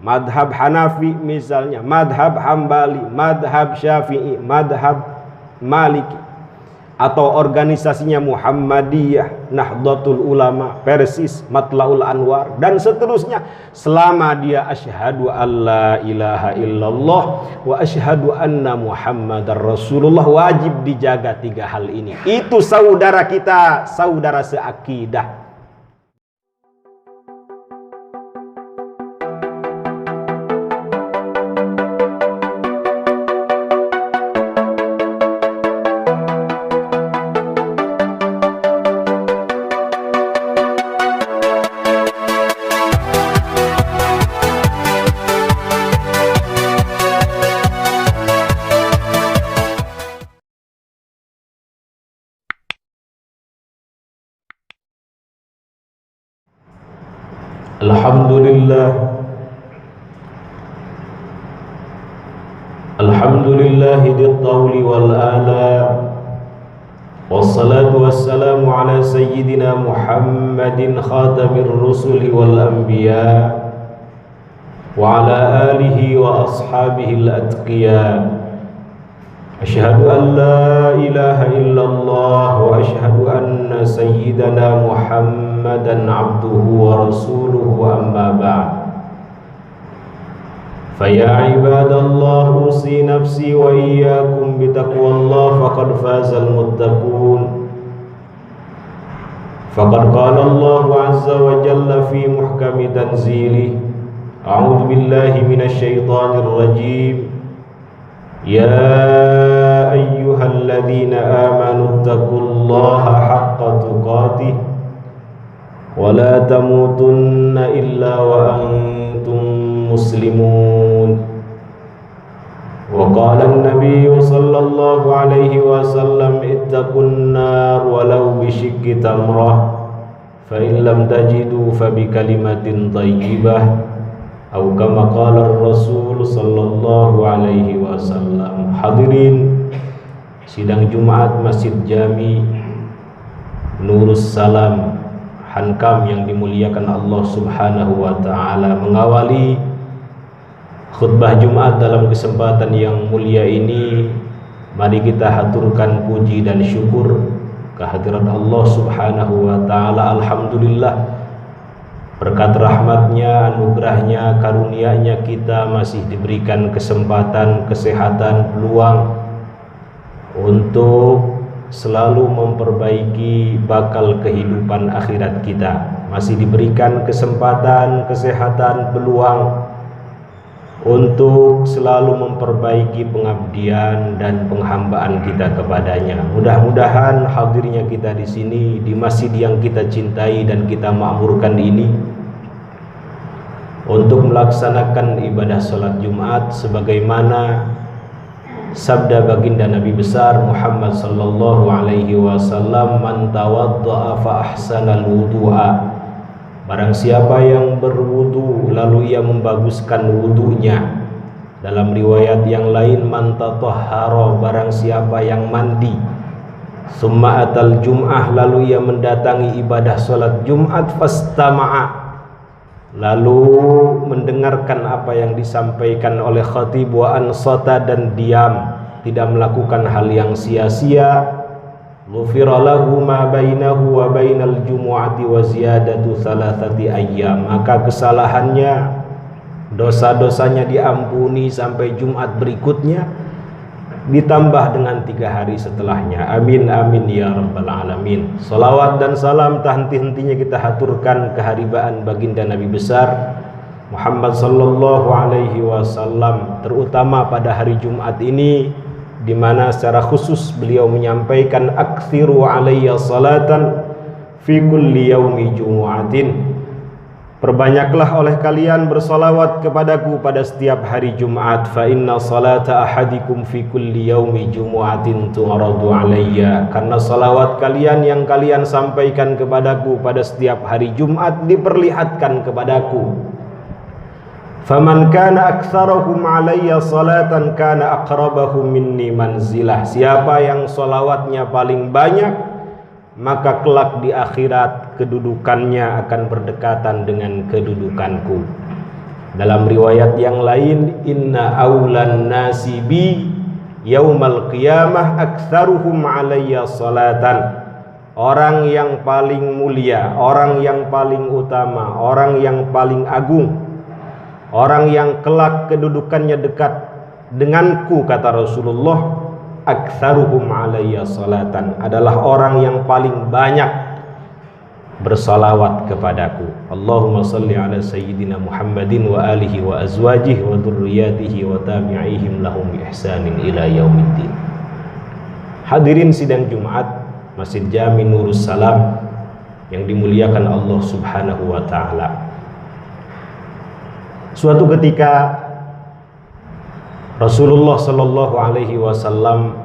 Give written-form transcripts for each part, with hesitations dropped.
madhab Hanafi misalnya, madhab Hambali, madhab Syafi'i, madhab Maliki, atau organisasinya Muhammadiyah, Nahdlatul Ulama, Persis, Matlaul Anwar, dan seterusnya, selama dia asyhadu alla ilaha illallah wa asyhadu anna Muhammadar Rasulullah, wajib dijaga tiga hal ini. Itu saudara kita, saudara seakidah. Alhamdulillahi dit-tawli wal ala, wassalatu wassalamu ala sayyidina Muhammadin khatamir rusuli wal anbiya wa ala alihi wa ashabihi al-atqiya. Asyhadu an la ilaha illallah wa asyhadu anna sayyidana Muhammadan abduhu wa rasuluhu, amma ba'd. Faya ibadallah, usi nafsi wa iyyakum bitaqwallah, faqad fazal muttaqun. Faqad qala Allah azza wa jalla fi muhkami tanzilih, a'udzu billahi minasy syaithanir rajim. Ya ayyuhalladzina amanu taqullaha haqqa tuqatih wa la tamutunna illa wa antum muslimun. Wa qala an-nabiy sallallahu alaihi wasallam, ittaqun nar walau bisyikki tamrah, fa in lam tajidu fa bi kalimatin thayyibah, atau kama qala Rasul sallallahu alaihi wasallam. Hadirin sidang Jumat Masjid Jami Nurus Salam Hankam yang dimuliakan Allah Subhanahu wa taala, mengawali khutbah Jumat dalam kesempatan yang mulia ini, mari kita haturkan puji dan syukur kehadirat Allah Subhanahu wa taala. Alhamdulillah, berkat rahmatnya, anugerahnya, karunia-Nya kita masih diberikan kesempatan, kesehatan, peluang untuk selalu memperbaiki bakal kehidupan akhirat kita. Masih diberikan kesempatan, kesehatan, peluang untuk selalu memperbaiki pengabdian dan penghambaan kita kepadanya. Mudah-mudahan hadirnya kita di sini, di masjid yang kita cintai dan kita makmurkan ini, untuk melaksanakan ibadah salat Jumat sebagaimana sabda baginda Nabi besar Muhammad sallallahu alaihi wasallam, man tawadda'a fa ahsanal wudu'a, barang siapa yang berwudu lalu ia membaguskan wudunya. Dalam riwayat yang lain, man tatahhara, barang siapa yang mandi, summa atal jum'ah, lalu ia mendatangi ibadah salat Jumat, fastama'a, lalu mendengarkan apa yang disampaikan oleh khatib, wa ansata, dan diam, tidak melakukan hal yang sia-sia, ghufira lahu ma bainahu wa bainal jumu'ati wa ziyadatu thalathati ayyam, maka kesalahannya, dosa-dosanya diampuni sampai Jumat berikutnya, ditambah dengan 3 hari setelahnya. Amin amin ya rabbal alamin. Salawat dan salam tak henti-hentinya kita haturkan keharibaan baginda Nabi besar Muhammad sallallahu alaihi wasallam, terutama pada hari Jumat ini, di mana secara khusus beliau menyampaikan, aktsiru alayya salatan fi kulli yaumi jumu'atin, perbanyaklah oleh kalian bersolawat kepadaku pada setiap hari Jumat, fa inna salata ahadikum fi kulli yaumi jumu'atin tu'radu alayya, karena salawat kalian yang kalian sampaikan kepadaku pada setiap hari Jumat diperlihatkan kepadaku. Faman kana aktsarahum alayya salatan kana aqrabahum minni manzilah, siapa yang solawatnya paling banyak, maka kelak di akhirat kedudukannya akan berdekatan dengan kedudukanku. Dalam riwayat yang lain, inna aulan nasi bi yaumal qiyamah aktsaruhum alayya salatan. Orang yang paling mulia, orang yang paling utama, orang yang paling agung, orang yang kelak kedudukannya dekat denganku, kata Rasulullah, aktsaruhum alayya salatan, adalah orang yang paling banyak bersalawat kepadaku. Allahumma salli ala sayyidina Muhammadin wa alihi wa azwajihi wa dzurriyyatihi wa tabi'ihim lahum bi ihsanin ila yaumiddin. Hadirin sidang Jumat Masjid Jami Nurus Salam yang dimuliakan Allah Subhanahu wa taala. Suatu ketika Rasulullah sallallahu alaihi wasallam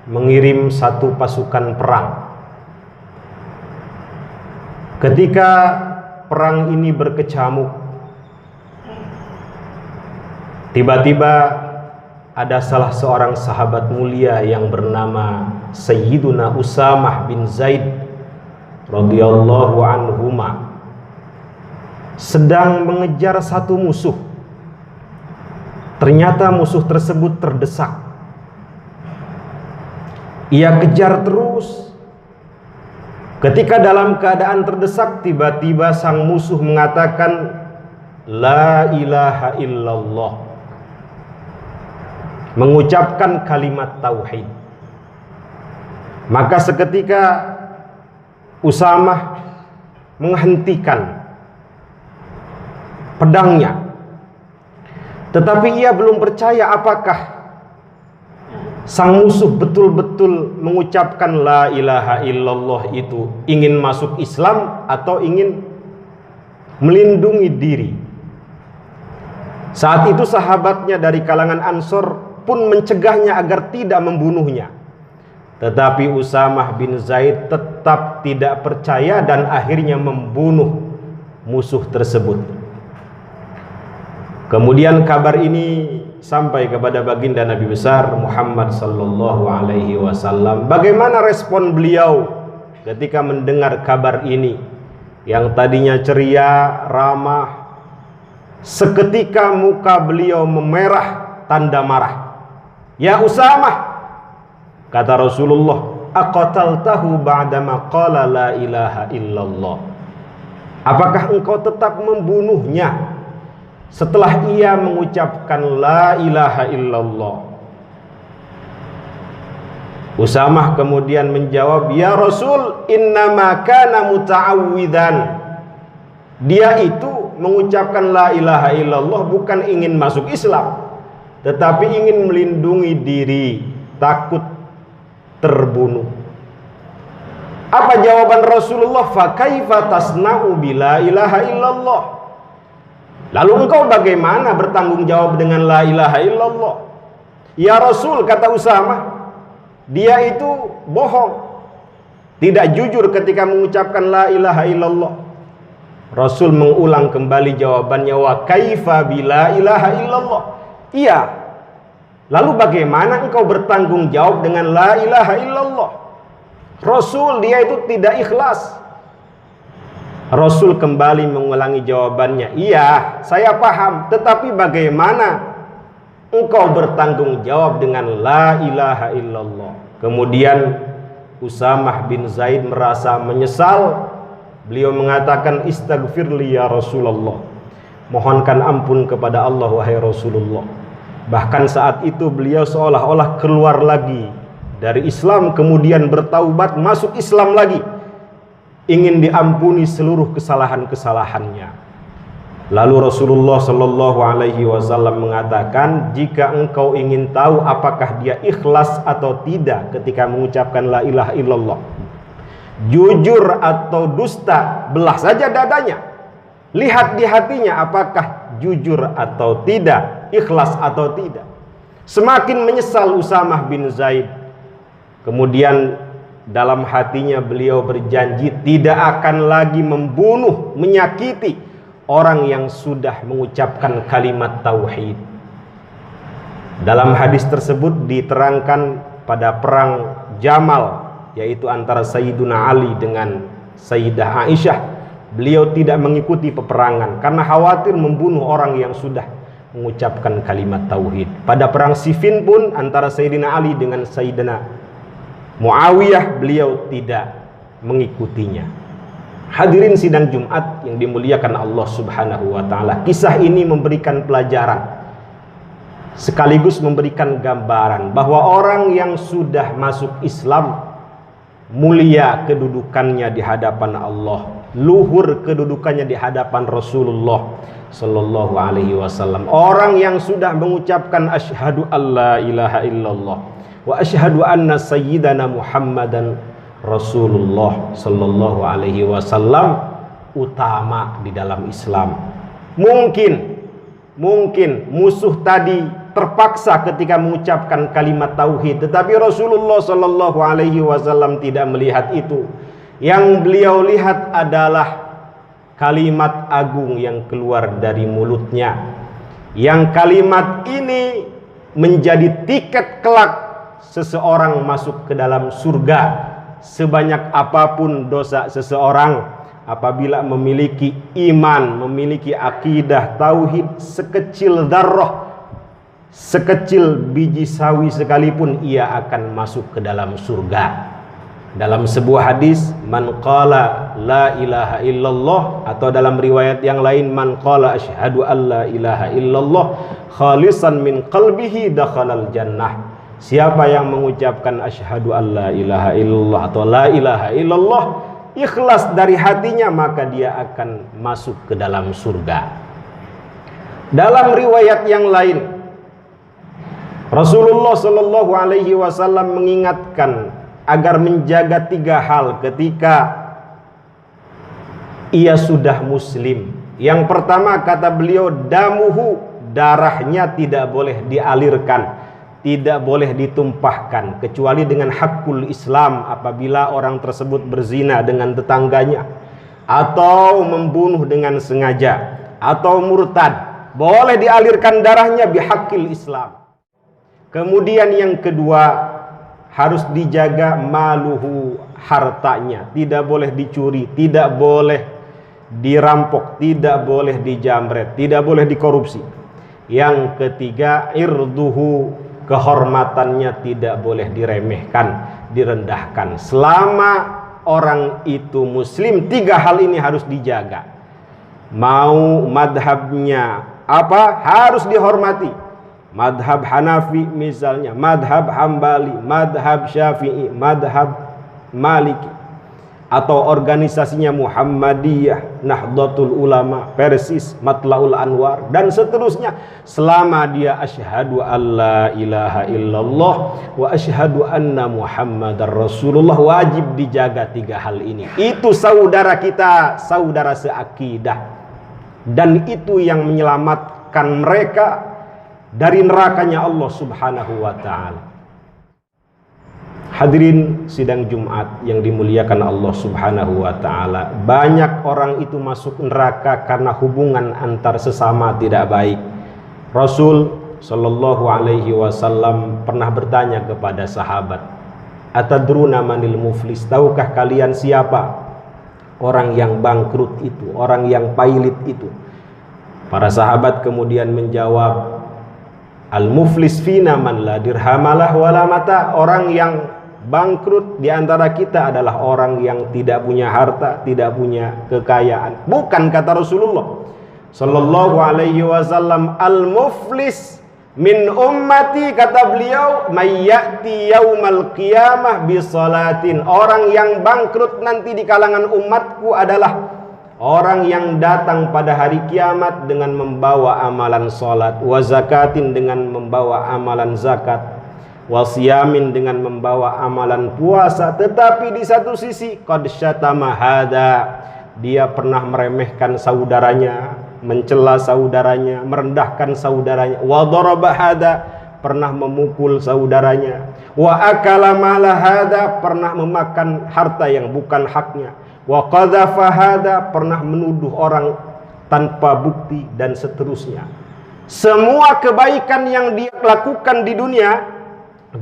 mengirim satu pasukan perang. Ketika perang ini berkecamuk, tiba-tiba ada salah seorang sahabat mulia yang bernama Sayyiduna Usamah bin Zaid radhiyallahu anhuma sedang mengejar satu musuh. Ternyata musuh tersebut terdesak. Ia kejar terus. Ketika dalam keadaan terdesak, tiba-tiba sang musuh mengatakan la ilaha illallah, mengucapkan kalimat tauhid. Maka seketika Usamah menghentikan pedangnya, tetapi ia belum percaya apakah sang musuh betul-betul mengucapkan la ilaha illallah itu ingin masuk Islam atau ingin melindungi diri. Saat itu sahabatnya dari kalangan Ansor pun mencegahnya agar tidak membunuhnya. Tetapi Usamah bin Zaid tetap tidak percaya dan akhirnya membunuh musuh tersebut. Kemudian kabar ini sampai kepada baginda Nabi besar Muhammad sallallahu alaihi wasallam. Bagaimana respon beliau ketika mendengar kabar ini? Yang tadinya ceria, ramah, seketika muka beliau memerah tanda marah. Ya Usamah, kata Rasulullah, aqataltahu ba'dama qala la ilaha illallah. Apakah engkau tetap membunuhnya setelah ia mengucapkan la ilaha illallah? Usamah kemudian menjawab, ya Rasul, innama kana muta'awwidan. Dia itu mengucapkan la ilaha illallah bukan ingin masuk Islam, tetapi ingin melindungi diri, takut terbunuh. Apa jawaban Rasulullah? Fa kaifa tasna'u bila ilaha illallah? Lalu engkau bagaimana bertanggung jawab dengan la ilaha illallah? Ya Rasul, kata Usamah, dia itu bohong, tidak jujur ketika mengucapkan la ilaha illallah. Rasul mengulang kembali jawabannya, wa kaifa bila ilaha illallah? Iya. Lalu bagaimana engkau bertanggung jawab dengan la ilaha illallah? Rasul, dia itu tidak ikhlas. Rasul kembali mengulangi jawabannya, iya, saya paham, tetapi bagaimana engkau bertanggung jawab dengan la ilaha illallah? Kemudian Usamah bin Zaid merasa menyesal. Beliau mengatakan, istaghfirli ya Rasulullah, mohonkan ampun kepada Allah wahai Rasulullah. Bahkan saat itu beliau seolah-olah keluar lagi dari Islam, kemudian bertaubat masuk Islam lagi, ingin diampuni seluruh kesalahan-kesalahannya. Lalu Rasulullah Shallallahu Alaihi Wasallam mengatakan, jika engkau ingin tahu apakah dia ikhlas atau tidak ketika mengucapkan la ilaha illallah, jujur atau dusta, belah saja dadanya, lihat di hatinya apakah jujur atau tidak, ikhlas atau tidak. Semakin menyesal Usamah bin Zaid. Kemudian dalam hatinya beliau berjanji tidak akan lagi membunuh, menyakiti orang yang sudah mengucapkan kalimat tauhid. Dalam hadis tersebut diterangkan pada perang Jamal, yaitu antara Sayyiduna Ali dengan Sayyidah Aisyah, Beliau tidak mengikuti peperangan karena khawatir membunuh orang yang sudah mengucapkan kalimat tauhid. Pada perang Siffin pun antara Sayyidina Ali dengan Sayyidina Muawiyah, beliau tidak mengikutinya. Hadirin sidang Jumat yang dimuliakan Allah Subhanahu wa taala. Kisah ini memberikan pelajaran sekaligus memberikan gambaran bahwa orang yang sudah masuk Islam mulia kedudukannya di hadapan Allah, luhur kedudukannya di hadapan Rasulullah sallallahu alaihi wasallam. Orang yang sudah mengucapkan asyhadu alla ilaha illallah wa asyhadu anna sayyidana Muhammadan Rasulullah sallallahu alaihi wasallam utama di dalam Islam. Mungkin musuh tadi terpaksa ketika mengucapkan kalimat tauhid, tetapi Rasulullah sallallahu alaihi wasallam tidak melihat itu. Yang beliau lihat adalah kalimat agung yang keluar dari mulutnya, yang kalimat ini menjadi tiket kelak seseorang masuk ke dalam surga. Sebanyak apapun dosa seseorang, apabila memiliki iman, memiliki akidah tauhid sekecil dzarrah, sekecil biji sawi sekalipun, ia akan masuk ke dalam surga. Dalam sebuah hadis, man qala la ilaha illallah, atau dalam riwayat yang lain, man qala asyhadu an la ilaha illallah khalisan min qalbihi dakhalal jannah. Siapa yang mengucapkan asyhadu an la ilaha illallah atau la ilaha illallah ikhlas dari hatinya, maka dia akan masuk ke dalam surga. Dalam riwayat yang lain, Rasulullah sallallahu alaihi wasallam mengingatkan agar menjaga 3 hal ketika ia sudah muslim. Yang pertama, kata beliau, damuhu, darahnya tidak boleh dialirkan, tidak boleh ditumpahkan kecuali dengan hakul Islam, apabila orang tersebut berzina dengan tetangganya atau membunuh dengan sengaja atau murtad, boleh dialirkan darahnya bihaqil Islam. Kemudian yang kedua, harus dijaga maluhu, hartanya tidak boleh dicuri, tidak boleh dirampok, tidak boleh dijamret, tidak boleh dikorupsi. Yang ketiga, irduhu, kehormatannya tidak boleh diremehkan, direndahkan. Selama orang itu muslim, 3 hal ini harus dijaga. Mau madhabnya apa, harus dihormati. Madhab Hanafi misalnya, madhab Hambali, madhab Syafi'i, madhab Maliki, atau organisasinya Muhammadiyah, Nahdlatul Ulama, Persis, Matla'ul Anwar, dan seterusnya. Selama dia asyhadu alla ilaha illallah wa asyhadu anna Muhammadar Rasulullah, wajib dijaga 3 hal ini. Itu saudara kita, saudara seakidah, dan itu yang menyelamatkan mereka dari nerakanya Allah Subhanahu wa ta'ala. Hadirin sidang Jumat yang dimuliakan Allah Subhanahu wa ta'ala, banyak orang itu masuk neraka karena hubungan antar sesama tidak baik. Rasul sallallahu alaihi wasallam pernah bertanya kepada sahabat, atadruna manil muflis, tahukah kalian siapa orang yang bangkrut itu, orang yang pailit itu? Para sahabat kemudian menjawab, al-muflis fina man la dirhamalah wala mata. Orang yang bangkrut di antara kita adalah orang yang tidak punya harta, tidak punya kekayaan. Bukan, kata Rasulullah sallallahu alaihi wasallam, al-muflis min ummati, kata beliau, may ya'ti yaumal qiyamah bi salatin. Orang yang bangkrut nanti di kalangan umatku adalah orang yang datang pada hari kiamat dengan membawa amalan salat, wa zakatin dengan membawa amalan zakat, wa siyamin dengan membawa amalan puasa. Tetapi di satu sisi, qad syatama hada, dia pernah meremehkan saudaranya, mencela saudaranya, merendahkan saudaranya, wa daraba hada, pernah memukul saudaranya, wa akala mala hada, pernah memakan harta yang bukan haknya, wa qadhafa hada, pernah menuduh orang tanpa bukti, dan seterusnya. Semua kebaikan yang dia lakukan di dunia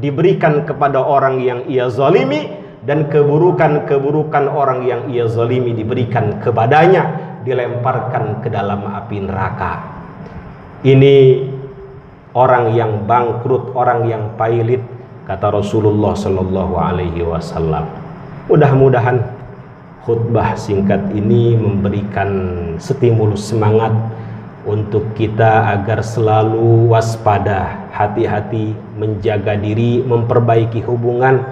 diberikan kepada orang yang ia zalimi, dan keburukan-keburukan orang yang ia zalimi diberikan kepadanya, dilemparkan ke dalam api neraka. Ini orang yang bangkrut, orang yang pailit, kata Rasulullah Shallallahu Alaihi Wasallam. Mudah-mudahan khutbah singkat ini memberikan stimulus semangat untuk kita agar selalu waspada, hati-hati, menjaga diri, memperbaiki hubungan.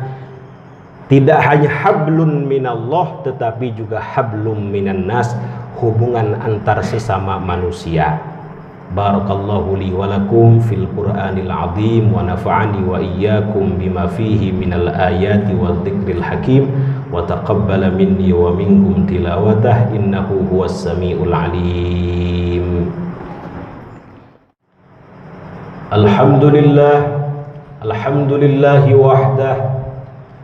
Tidak hanya hablun minallah, tetapi juga hablum minan nas, hubungan antar sesama manusia. Barakallahu li wa lakum fil Qur'anil azim wa nafa'ani wa iyyakum bima fihi minal ayati wa dzikril hakim wa taqabbala minni wa minkum tilawatah innahu huwas samiul alim. Alhamdulillahi wahdah,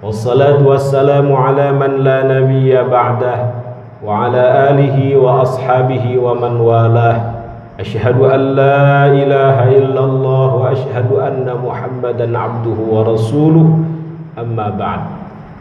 wassalatu wassalamu ala man la nabiyya ba'dah, wa ala alihi wa ashabihi wa man walah. Asyhadu an la ilaha illallah wa asyhadu anna Muhammadan abduhu wa rasuluh. Amma ba'd.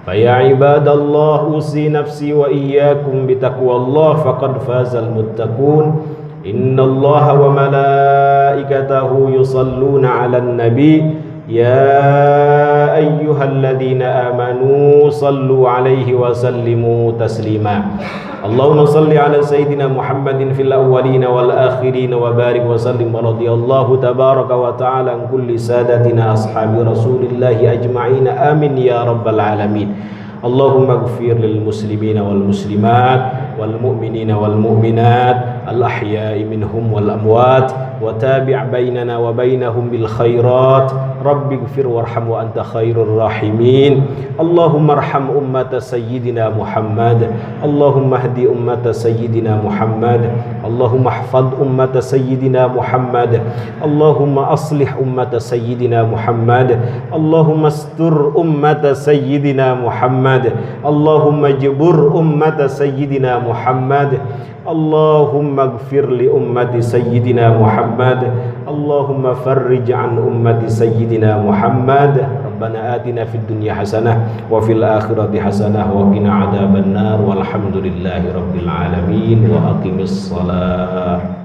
Fa ya ibadallah, usi nafsi wa iyyakum bitaqwallah faqad fazal muttaqun. Innallaha wa malaikatahu yusalluna 'alan nabi. Ya ayyuhalladzina amanu sallu 'alaihi wa sallimu taslima. Allahumma salli ala sayyidina Muhammadin fil awwalina wal akhirin wa barik wa sallim wa radiyallahu tabaraka wa ta'ala an kulli sadatina ashabi rasulillahi ajma'in. Amin ya rabbal alamin. Allahumma ighfir lil muslimina wal muslimat wal mu'minina wal mu'minat al ahya'i minhum wal amwat wa tabi' bainana wa bainahum bil khairat. Rabbi ighfir warham wa anta khairur rahimin. Allahumma arham ummata sayyidina Muhammad. Allahumma hdi ummata sayyidina Muhammad. Allahumma ihfadh ummata sayyidina Muhammad. Allahumma aslih ummata sayyidina Muhammad. Allahumma astur ummata sayyidina Muhammad. Allahumma jibur ummata sayyidina Muhammad. Allahumma ighfir li ummati sayyidina Muhammad. Allahumma farrij an ummati sayyidina Muhammad. Rabbana atina fid dunya hasanah wa fil akhirati hasanah wa qina adzabannar. Walhamdulillahi rabbil alamin wa aqimis shalah.